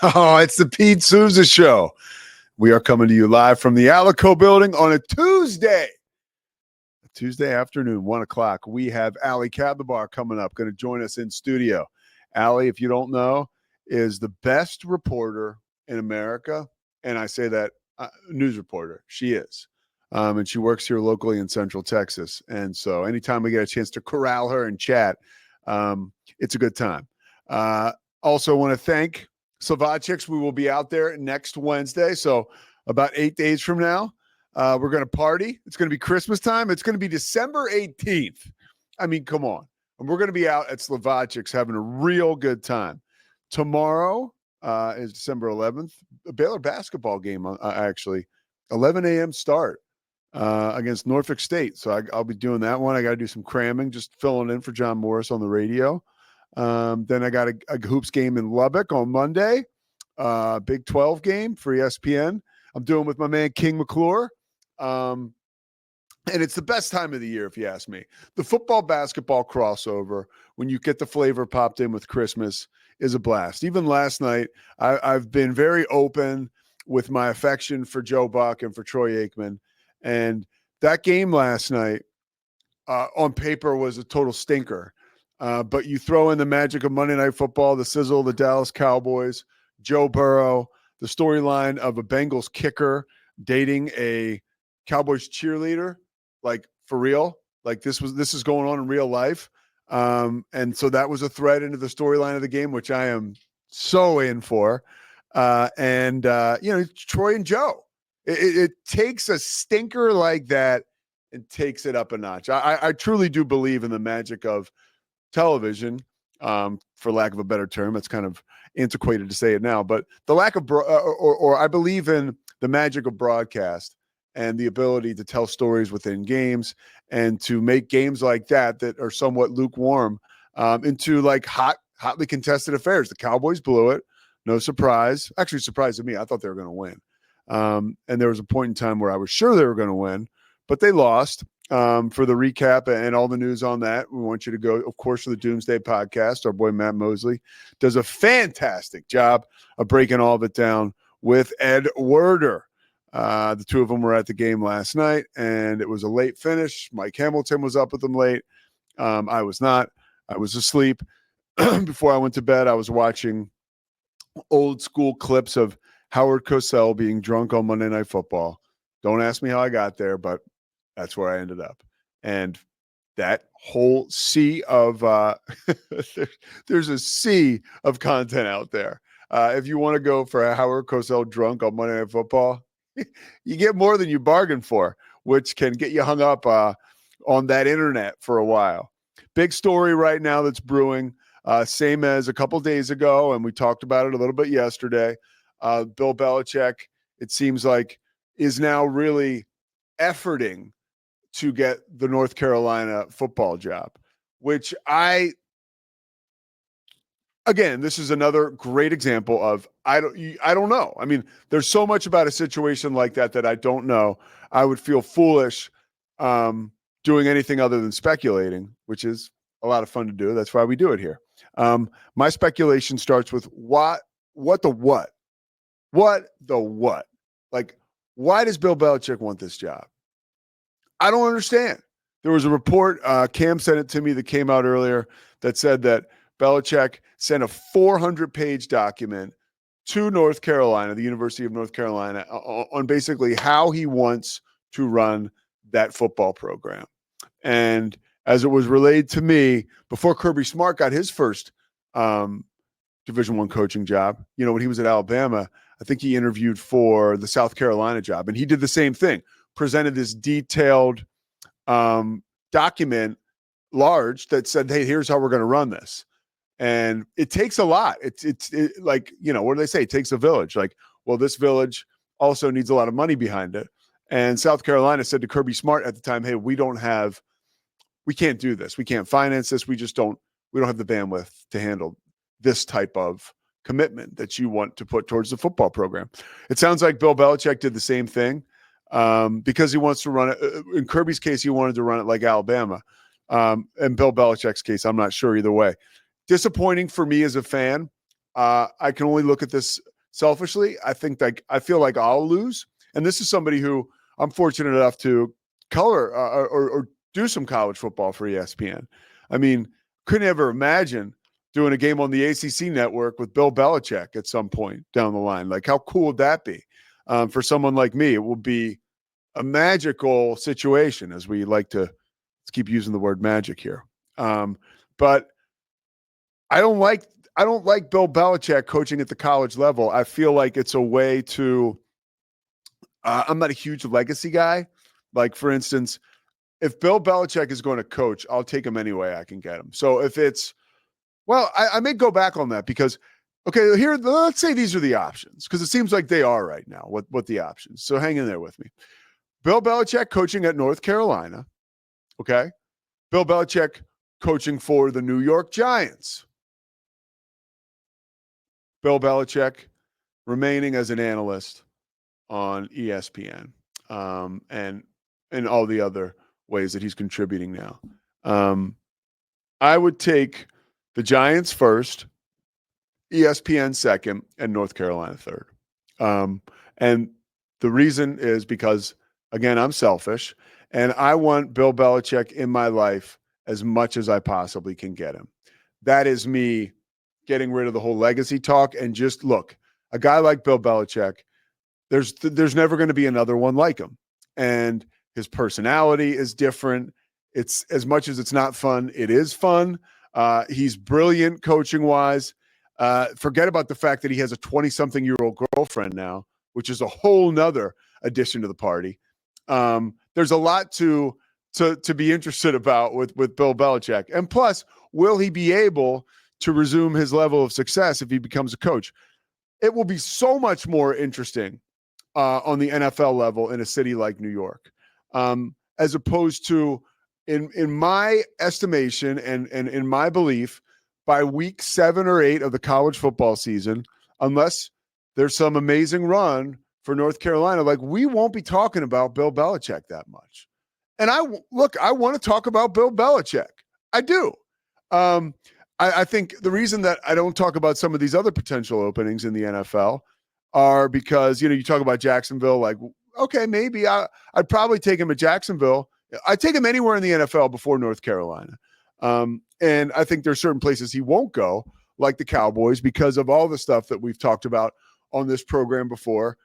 Oh, it's the Pete Souza Show. We are coming to you live from the Alico building on a Tuesday afternoon, 1 o'clock. We have Allie Cadlebar coming up, going to join us in studio. Allie, if you don't know, is the best reporter in America. And I say that news reporter. She is. And she works here locally in Central Texas. And so anytime we get a chance to corral her and chat, it's a good time. Also want to thank Slovacics. We will be out there next Wednesday. So about 8 days from now, we're going to party. It's going to be Christmas time. It's going to be December 18th. I mean, come on. And we're going to be out at Slovacics having a real good time. Tomorrow is December 11th. A Baylor basketball game, actually. 11 a.m. start against Norfolk State. So I'll be doing that one. I got to do some cramming, just filling in for John Morris on the radio. Then I got a hoops game in Lubbock on Monday, Big 12 game for ESPN. I'm doing with my man King McClure. And it's the best time of the year, if you ask me. The football-basketball crossover, when you get the flavor popped in with Christmas, is a blast. Even last night, I've been very open with my affection for Joe Buck and for Troy Aikman. And that game last night, on paper, was a total stinker. But you throw in the magic of Monday Night Football, the sizzle of the Dallas Cowboys, Joe Burrow, the storyline of a Bengals kicker dating a Cowboys cheerleader, like for real, like this is going on in real life. And so that was a thread into the storyline of the game, which I am so in for. Troy and Joe, it takes a stinker like that and takes it up a notch. I truly do believe in the magic of television, for lack of a better term. It's kind of antiquated to say it now, but the lack of I believe in the magic of broadcast and the ability to tell stories within games and to make games like that are somewhat lukewarm into like hotly contested affairs. The Cowboys blew it. No surprise. Actually, surprise to me. I thought they were going to win. And there was a point in time where I was sure they were going to win, but they lost. For the recap and all the news on that, we want you to go, of course, to the Doomsday Podcast. Our boy Matt Mosley does a fantastic job of breaking all of it down with Ed Werder. The two of them were at the game last night, and it was a late finish. Mike Hamilton was up with them late. I was not. I was asleep. Before I went to bed, I was watching old school clips of Howard Cosell being drunk on Monday Night Football. Don't ask me how I got there, but that's where I ended up. And that whole sea of there's a sea of content out there. If you want to go for a Howard Cosell drunk on Monday Night Football, you get more than you bargained for, which can get you hung up on that internet for a while. Big story right now that's brewing, same as a couple days ago, and we talked about it a little bit yesterday. Bill Belichick, it seems like, is now really efforting to get the North Carolina football job, which again, this is another great example of I don't know. I mean, there's so much about a situation like that I don't know. I would feel foolish doing anything other than speculating, which is a lot of fun to do. That's why we do it here. My speculation starts with what the what? Like, why does Bill Belichick want this job? I don't understand. There was a report, Cam sent it to me, that came out earlier that said that Belichick sent a 400-page document to North Carolina, the University of North Carolina, on basically how he wants to run that football program. And as it was relayed to me, before Kirby Smart got his first Division I coaching job, when he was at Alabama, I think he interviewed for the South Carolina job, and he did the same thing. Presented this detailed document, large, that said, hey, here's how we're going to run this. And it takes a lot. It's like, what do they say? It takes a village. Like, well, this village also needs a lot of money behind it. And South Carolina said to Kirby Smart at the time, hey, we can't do this. We can't finance this. We don't have the bandwidth to handle this type of commitment that you want to put towards the football program. It sounds like Bill Belichick did the same thing. Because he wants to run it. In Kirby's case, he wanted to run it like Alabama. In Bill Belichick's case, I'm not sure either way. Disappointing for me as a fan. I can only look at this selfishly, I feel like I'll lose. And this is somebody who I'm fortunate enough to color or do some college football for ESPN. I mean, couldn't ever imagine doing a game on the ACC network with Bill Belichick at some point down the line. Like, how cool would that be? For someone like me, it would be a magical situation, as we like to keep using the word magic here. But I don't like Bill Belichick coaching at the college level. I feel like it's a way to I'm not a huge legacy guy. Like, for instance, if Bill Belichick is going to coach, I'll take him any way I can get him. So if it's, well, I may go back on that because, okay, here, let's say these are the options because it seems like they are right now, what the options. So hang in there with me. Bill Belichick coaching at North Carolina, okay? Bill Belichick coaching for the New York Giants. Bill Belichick remaining as an analyst on ESPN, and all the other ways that he's contributing now. I would take the Giants first, ESPN second, and North Carolina third. And the reason is because, again, I'm selfish, and I want Bill Belichick in my life as much as I possibly can get him. That is me getting rid of the whole legacy talk and just look, a guy like Bill Belichick, there's never going to be another one like him. And his personality is different. It's, as much as it's not fun, it is fun. He's brilliant coaching wise. Forget about the fact that he has a 20-something-year-old girlfriend now, which is a whole nother addition to the party. There's a lot to be interested about with Bill Belichick. And plus, will he be able to resume his level of success if he becomes a coach? It will be so much more interesting on the NFL level in a city like New York, as opposed to, in my estimation and in my belief, by week 7 or 8 of the college football season, unless there's some amazing run for North Carolina, like, we won't be talking about Bill Belichick that much. And I want to talk about Bill Belichick. I do. I think the reason that I don't talk about some of these other potential openings in the NFL are because, you talk about Jacksonville, like, okay, maybe I'd probably take him at Jacksonville. I'd take him anywhere in the NFL before North Carolina. And I think there's certain places he won't go, like the Cowboys, because of all the stuff that we've talked about on this program before,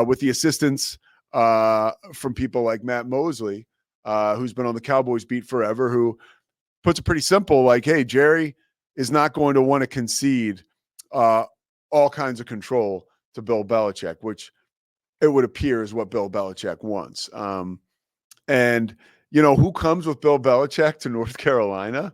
with the assistance from people like Matt Mosley, who's been on the Cowboys beat forever, who puts it pretty simple, like, hey, Jerry is not going to want to concede all kinds of control to Bill Belichick, which it would appear is what Bill Belichick wants. And, who comes with Bill Belichick to North Carolina?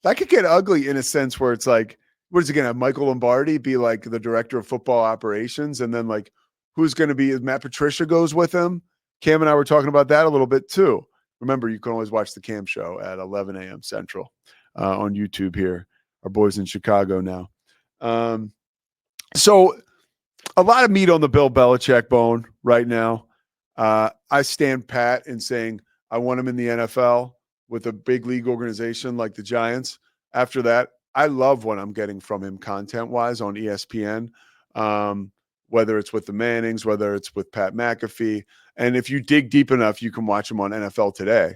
That could get ugly in a sense where it's like, what is he going to have Michael Lombardi be like the director of football operations? And then, like, who's going to be, Matt Patricia goes with him? Cam and I were talking about that a little bit too. Remember, you can always watch the Cam show at 11 a.m. Central on YouTube here. Our boys in Chicago now. So a lot of meat on the Bill Belichick bone right now. I stand pat in saying I want him in the NFL with a big league organization like the Giants. After that, I love what I'm getting from him content-wise on ESPN, whether it's with the Mannings, whether it's with Pat McAfee. And if you dig deep enough, you can watch him on NFL Today,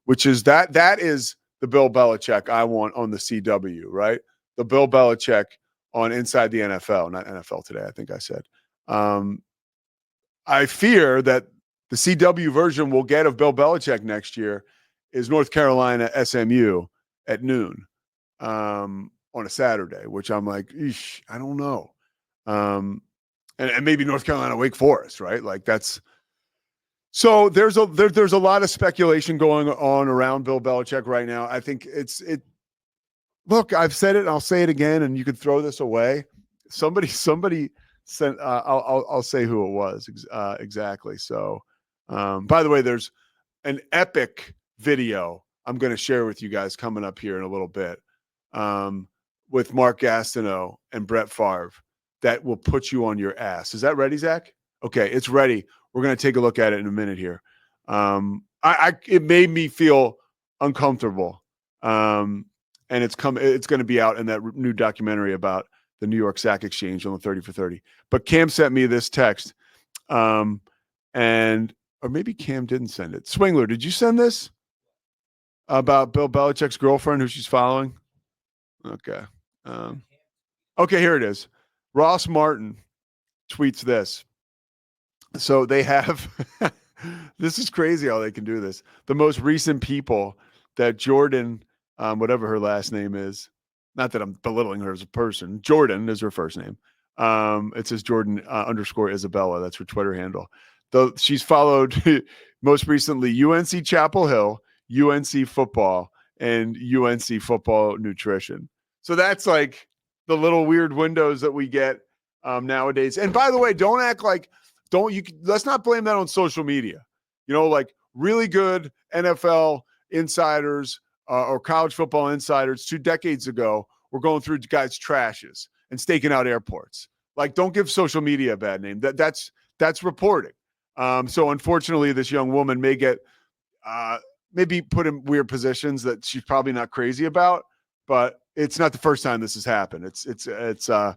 which is that is the Bill Belichick I want on the CW, right? The Bill Belichick on Inside the NFL, not NFL Today, I think I said. I fear that the CW version we'll get of Bill Belichick next year is North Carolina SMU at noon on a Saturday, which I'm like, I don't know. And maybe North Carolina Wake Forest, right? Like, that's so there's a lot of speculation going on around Bill Belichick right now. I think look, I've said it and I'll say it again, and you could throw this away. Somebody sent, I'll say who it was exactly. So, by the way, there's an epic video I'm going to share with you guys coming up here in a little bit, with Mark Gastineau and Brett Favre that will put you on your ass. Is that ready, Zach? Okay, it's ready. We're going to take a look at it in a minute here. It made me feel uncomfortable. And it's going to be out in that new documentary about the New York Sack Exchange on the 30 for 30. But Cam sent me this text, or maybe Cam didn't send it. Swingler, did you send this about Bill Belichick's girlfriend who she's following? Okay. Okay, here it is. Ross Martin tweets this. So they have this is crazy how they can do this. The most recent people that Jordan, whatever her last name is, not that I'm belittling her as a person. Jordan is her first name. It says Jordan _ Isabella. That's her Twitter handle. Though she's followed most recently UNC Chapel Hill, UNC football, and UNC football nutrition. So that's like the little weird windows that we get nowadays. And by the way, don't act like let's not blame that on social media. Like really good NFL insiders or college football insiders 2 decades ago were going through guys' trashes and staking out airports. Like, don't give social media a bad name. That's reporting. So unfortunately, this young woman may get maybe put in weird positions that she's probably not crazy about, but it's not the first time this has happened. It's a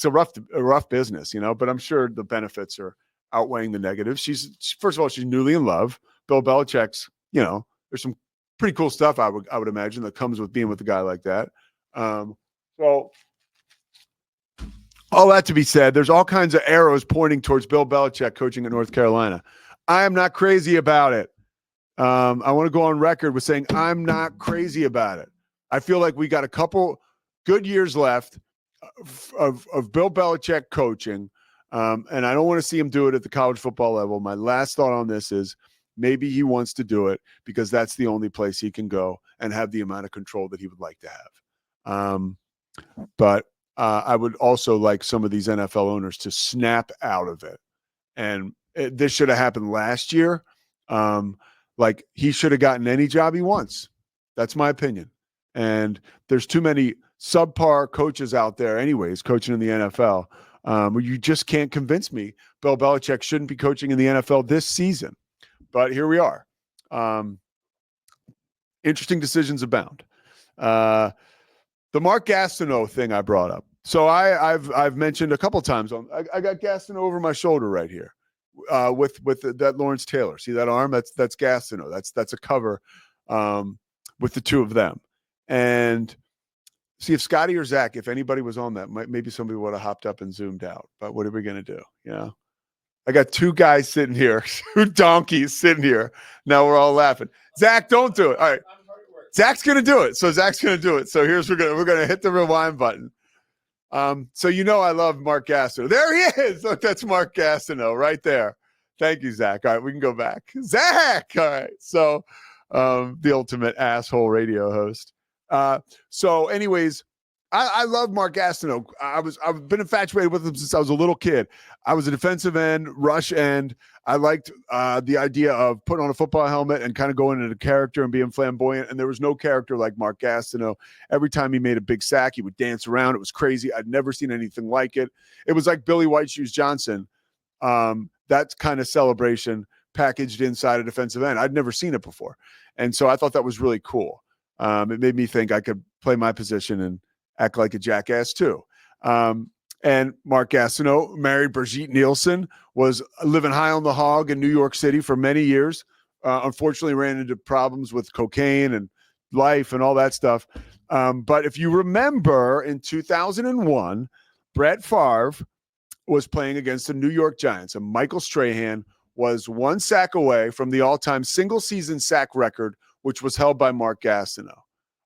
rough business, but I'm sure the benefits are outweighing the negatives. She's first of all, she's newly in love. Bill Belichick's, there's some pretty cool stuff I would imagine that comes with being with a guy like that. So all that to be said, there's all kinds of arrows pointing towards Bill Belichick coaching at North Carolina. I am not crazy about it. I want to go on record with saying I'm not crazy about it. I feel like we got a couple good years left of Bill Belichick coaching. And I don't want to see him do it at the college football level. My last thought on this is maybe he wants to do it because that's the only place he can go and have the amount of control that he would like to have. But I would also like some of these NFL owners to snap out of it. And this should have happened last year. Like he should have gotten any job he wants. That's my opinion. And there's too many subpar coaches out there anyways, coaching in the NFL. You just can't convince me Bill Belichick shouldn't be coaching in the NFL this season. But here we are. Interesting decisions abound. The Mark Gastineau thing I brought up. So I've mentioned a couple times. I got Gastineau over my shoulder right here with that Lawrence Taylor. See that arm? That's Gastineau. That's a cover with the two of them. And see if Scotty or Zach, if anybody was on that, maybe somebody would have hopped up and zoomed out. But what are we going to do? I got 2 guys sitting here, 2 donkeys sitting here. Now we're all laughing. Zach, don't do it. All right. Zach's going to do it. So Zach's going to do it. So we're going to hit the rewind button. So I love Mark Gastineau. There he is. Look, that's Mark Gastineau right there. Thank you, Zach. All right, we can go back. Zach. All right. So the ultimate asshole radio host. So anyways, I love Mark Gastineau. I've been infatuated with him since I was a little kid. I was a defensive end, rush end. I liked the idea of putting on a football helmet and kind of going into character and being flamboyant. And there was no character like Mark Gastineau. Every time he made a big sack, he would dance around. It was crazy. I'd never seen anything like it. It was like Billy White Shoes Johnson. That kind of celebration packaged inside a defensive end. I'd never seen it before. And so I thought that was really cool. It made me think I could play my position and act like a jackass too. And Mark Gastineau married Brigitte Nielsen, was living high on the hog in New York City for many years. Unfortunately ran into problems with cocaine and life and all that stuff. But if you remember in 2001, Brett Favre was playing against the New York Giants, and Michael Strahan was 1 sack away from the all-time single-season sack record, which was held by Mark Gastineau.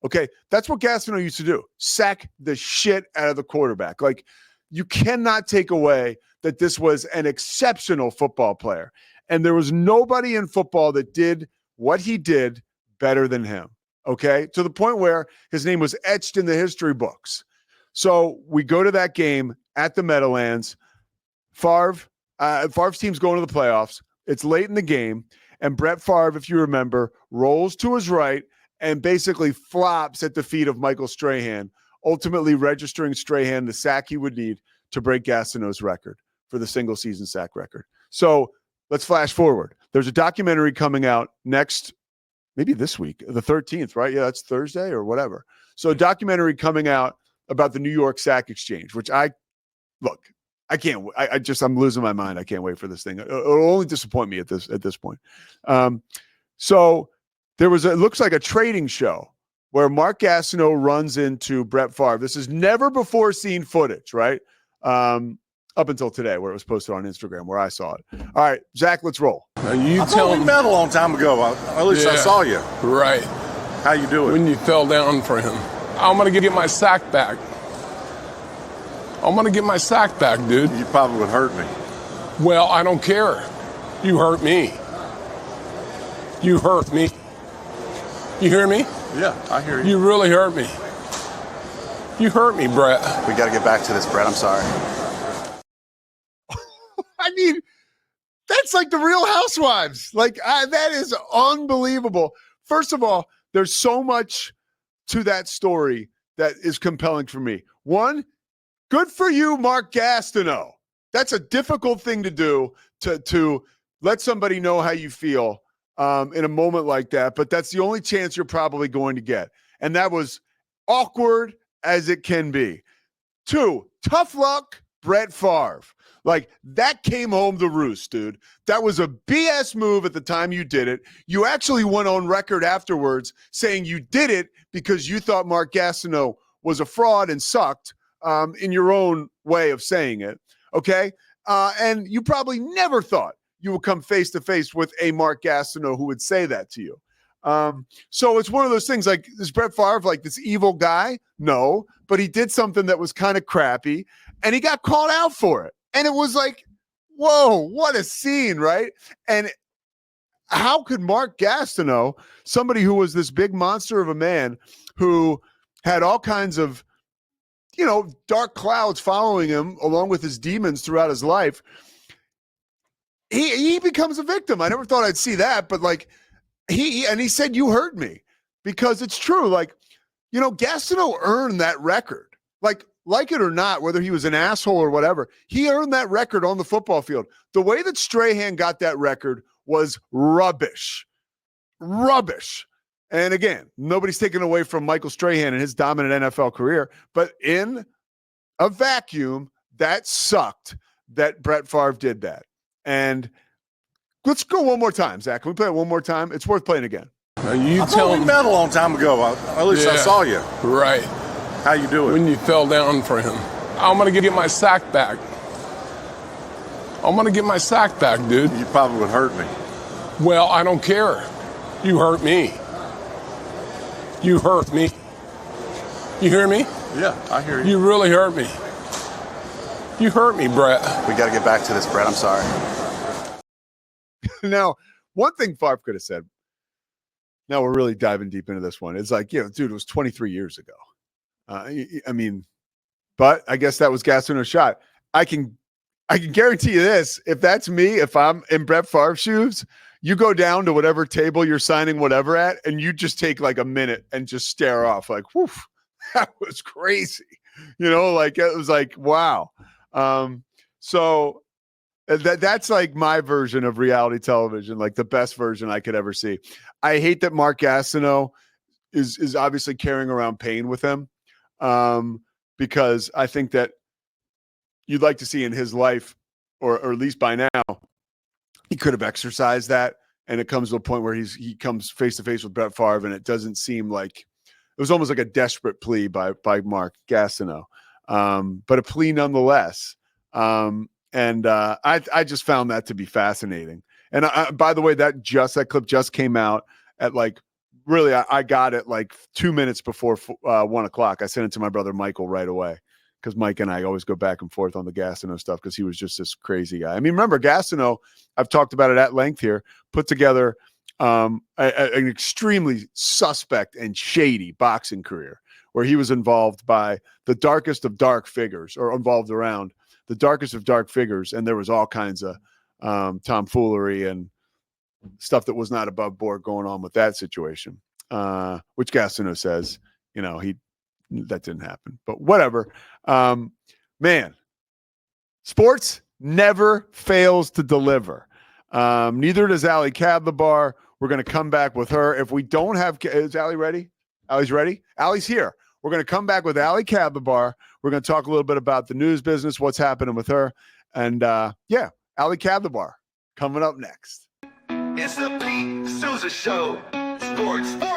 Okay, that's what Gastineau used to do. Sack the shit out of the quarterback. Like, you cannot take away that this was an exceptional football player. And there was nobody in football that did what he did better than him. Okay, to the point where his name was etched in the history books. So we go to that game at the Meadowlands. Favre's team's going to the playoffs. It's late in the game. And Brett Favre, if you remember, rolls to his right and basically flops at the feet of Michael Strahan, ultimately registering Strahan the sack he would need to break Gastineau's record for the single season sack record. So let's flash forward. There's a documentary coming out maybe this week, the 13th, right? Yeah, that's Thursday or whatever. So a documentary coming out about the New York Sack Exchange, which I can't. I'm losing my mind. I can't wait for this thing. It'll only disappoint me at this point. So there was it looks like a trading show where Mark Gastineau runs into Brett Favre. This is never before seen footage, right? Up until today, where it was posted on Instagram, where I saw it. All right, Zach, let's roll. I thought we met a long time ago. At least I saw you. Right. How you doing? When you fell down for him. I'm going to get my sack back. I'm going to get my sack back, dude. You probably would hurt me. Well, I don't care. You hurt me. You hurt me. You hear me? Yeah, I hear you. You really hurt me. You hurt me, Brett. We got to get back to this, Brett. I'm sorry. I mean, that's like the Real Housewives. Like, that is unbelievable. First of all, there's so much to that story that is compelling for me. One, good for you, Mark Gastineau. That's a difficult thing to do, to let somebody know how you feel in a moment like that. But that's the only chance you're probably going to get. And that was awkward as it can be. Two, tough luck, Brett Favre. Like, that came home to roost, dude. That was a BS move at the time you did it. You actually went on record afterwards saying you did it because you thought Mark Gastineau was a fraud and sucked, in your own way of saying it, okay? And you probably never thought you would come face-to-face with a Mark Gastineau who would say that to you. So it's one of those things, like, is Brett Favre like this evil guy? No, but he did something that was kind of crappy, and he got called out for it. And it was like, whoa, what a scene, right? And how could Mark Gastineau, somebody who was this big monster of a man who had all kinds of, dark clouds following him along with his demons throughout his life, he becomes a victim. I never thought I'd see that, but like he said, you hurt me, because it's true. Like, Gastineau earned that record. Like it or not, whether he was an asshole or whatever, he earned that record on the football field. The way that Strahan got that record was rubbish. Rubbish. And again, nobody's taken away from Michael Strahan and his dominant NFL career, but in a vacuum, that sucked that Brett Favre did that. And let's go one more time, Zach. Can we play it one more time? It's worth playing again. I thought we met a long time ago. At least I saw you. Right. How you doing? When you fell down for him. I'm going to get my sack back. I'm going to get my sack back, dude. You probably would hurt me. Well, I don't care. You hurt me. You hurt me. You hear me? Yeah, I hear you. You really hurt me. You hurt me, Brett. We got to get back to this, Brett. I'm sorry. Now, one thing Favre could have said, now we're really diving deep into this one. It's like, dude, it was 23 years ago. I mean, but I guess that was Gastineau's shot. I can guarantee you this. If that's me, if I'm in Brett Favre's shoes, you go down to whatever table you're signing whatever at, and you just take like a minute and just stare off like, whoo, that was crazy. Like it was like, wow. So that's like my version of reality television, like the best version I could ever see. I hate that Mark Gastineau is obviously carrying around pain with him. Because I think that you'd like to see in his life, or at least by now, he could have exercised that, and it comes to a point where he comes face to face with Brett Favre, and it doesn't seem like it was almost like a desperate plea by Mark Gastineau, but a plea nonetheless. And I just found that to be fascinating. And by the way, that clip just came out at like. Really, I got it like 2 minutes before 1 o'clock. I sent it to my brother Michael right away, because Mike and I always go back and forth on the Gastineau stuff, because he was just this crazy guy. I mean, remember, Gastineau, I've talked about it at length here, put together an extremely suspect and shady boxing career, where he was involved by the darkest of dark figures, or involved around the darkest of dark figures. And there was all kinds of tomfoolery and stuff that was not above board going on with that situation, which Gastineau says, that didn't happen, but whatever. Man, sports never fails to deliver. Neither does Allie Kadlabar. We're going to come back with her. If we don't have, is Allie ready? Allie's ready? Allie's here. We're going to come back with Ali Kadlabar. We're going to talk a little bit about the news business, what's happening with her. And yeah, Ali Kadlabar coming up next. It's the Pete Souza Show. Sports.